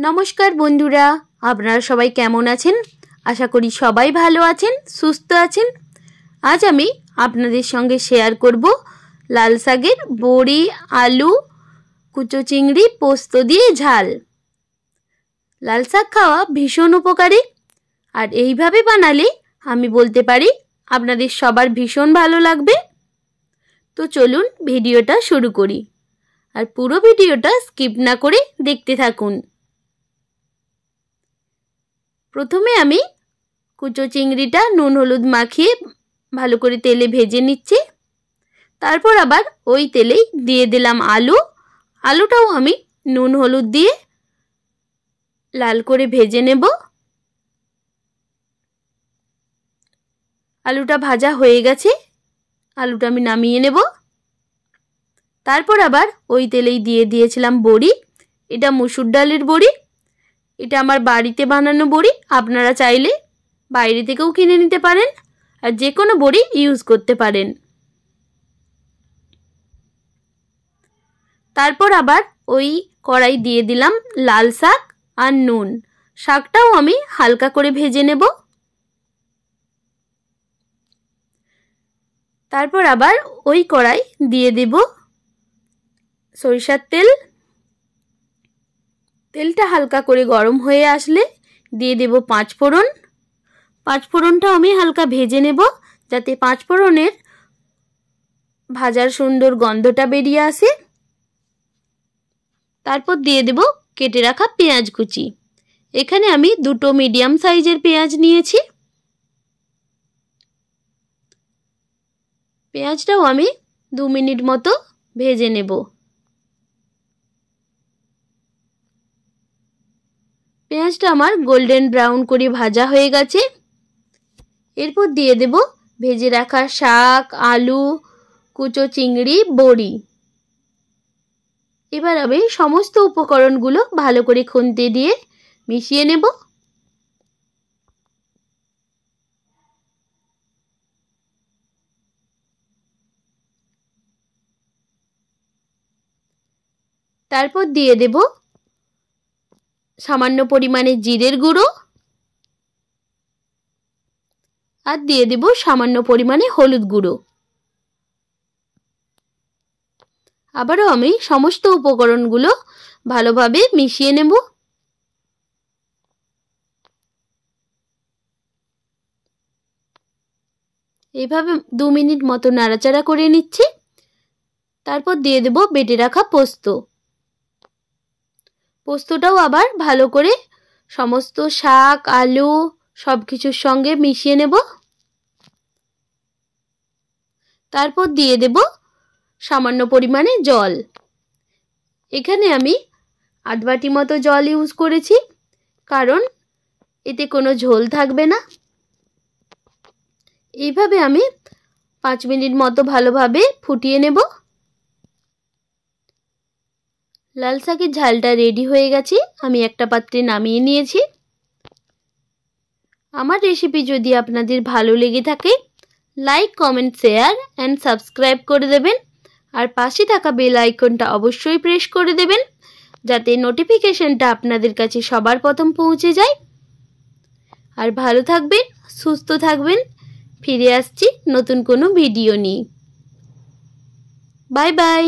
नमस्कार बंधुरा आपनारा सबाई केमन आछेन। आशा करी सबाई भालो आछेन सुस्थ आछेन। आज आमी आपनादेर संगे शेयर करब लाल शाकेर बड़ी आलू कुचो चिंगड़ी पोस्त दिए झाल। लाल शाक खावा भीषण उपकारी और एइभाবে बानाले आमी बोलते पारी आपनादेर सबार भीषण भालो लागबे। तो चलुन भिडियोटा शुरू करी और पुरो भिडियोटा स्किप ना करे देखते थाकुन। प्रथमे आमी कुचो चिंगड़ीटा नुन हलुद माखिए भालो करे तेले भेजे निচ্ছি। तारपर आबार ओई तेलेई दिए दिलाम आलू। आलूटाओ आमी नुन हलुद दिए लाल करे भेजे नेब। आलूटा भाजा हये गेछे, आलूटा आमी नामिए नेब। तारपर आबार ओई तेलेई दिए दिएछिलाम बड़ी। एटा मसुर डालेर बड़ी। এটা আমার বাড়িতে বানানো বড়ি, আপনারা চাইলে বাইরে থেকেও কিনে নিতে পারেন আর যে কোনো বড়ি ইউজ করতে পারেন। তারপর আবার ওই কড়াই দিয়ে দিলাম লাল শাক আর নুন। শাকটাও আমি হালকা করে ভেজে নেব। তারপর আবার ওই কড়াই দিয়ে দেব সরিষার তেল। तेलटा हल्का करे गरम हये आसले दिए देब पाँच फोड़न। पाँच फोड़नटा आमी हल्का भेजे नेब जाते पाँच फोड़नेर भाजार सुंदर गंधटा बेरिये आसे। तारपर दिए देब केटे राखा पेंयाज कुचि। एखाने आमी दुटो मीडियम साइजेर पेंयाज नियेछि। पेंयाजटाओ आमी 2 मिनिट मतो भेजे नेब। पेंयाजटा आमार गोल्डन ब्राउन करे भाजा हये गेछे। एरपर दिए देब भेजे राखा शाक आलू कुचो चिंगड़ी बड़ी। एबार आमी समस्त उपकरणगुलो भालो करे खुंते दिए मिशिए नेब। तारपर दिए देब सामान्य परिमाणे जिरेर गुड़ो और दिए देब सामान्य परिमाणे हलुद गुड़ो। आबारो आमी समस्त उपकरणगुलो भालोभाबे मिशिए नेब। एइभाबे 2 मिनिट मतो नाड़ाचाड़ा करे निচ্ছি। तारपर दिए देब बेटे राखा पोस्त। पोस्तटाও আবার ভালো করে সমস্ত শাক আলু সবকিছুর সঙ্গে মিশিয়ে নেব। তারপর দিয়ে দেব সামান্য পরিমাণে জল। এখানে আমি 8 বাটি মতো জল ইউজ করেছি কারণ এতে কোনো ঝোল থাকবে না। এইভাবে আমি 5 মিনিট মতো ভালোভাবে ফুটিয়ে নেব। लाल शाकेर झालटा रेडी हये गेছে। आमी एकटा पात्रे नामिয়ে নিয়েছি। আমার রেসিপি যদি আপনাদের ভালো লেগে থাকে like comment share and subscribe করে দেবেন আর পাশে থাকা বেল আইকনটা অবশ্যই প্রেস করে দেবেন যাতে নোটিফিকেশনটা আপনাদের কাছে সবার প্রথম পৌঁছে যায়। আর ভালো থাকবেন সুস্থ থাকবেন। ফিরে আসছি নতুন কোনো ভিডিও নিয়ে। Bye bye.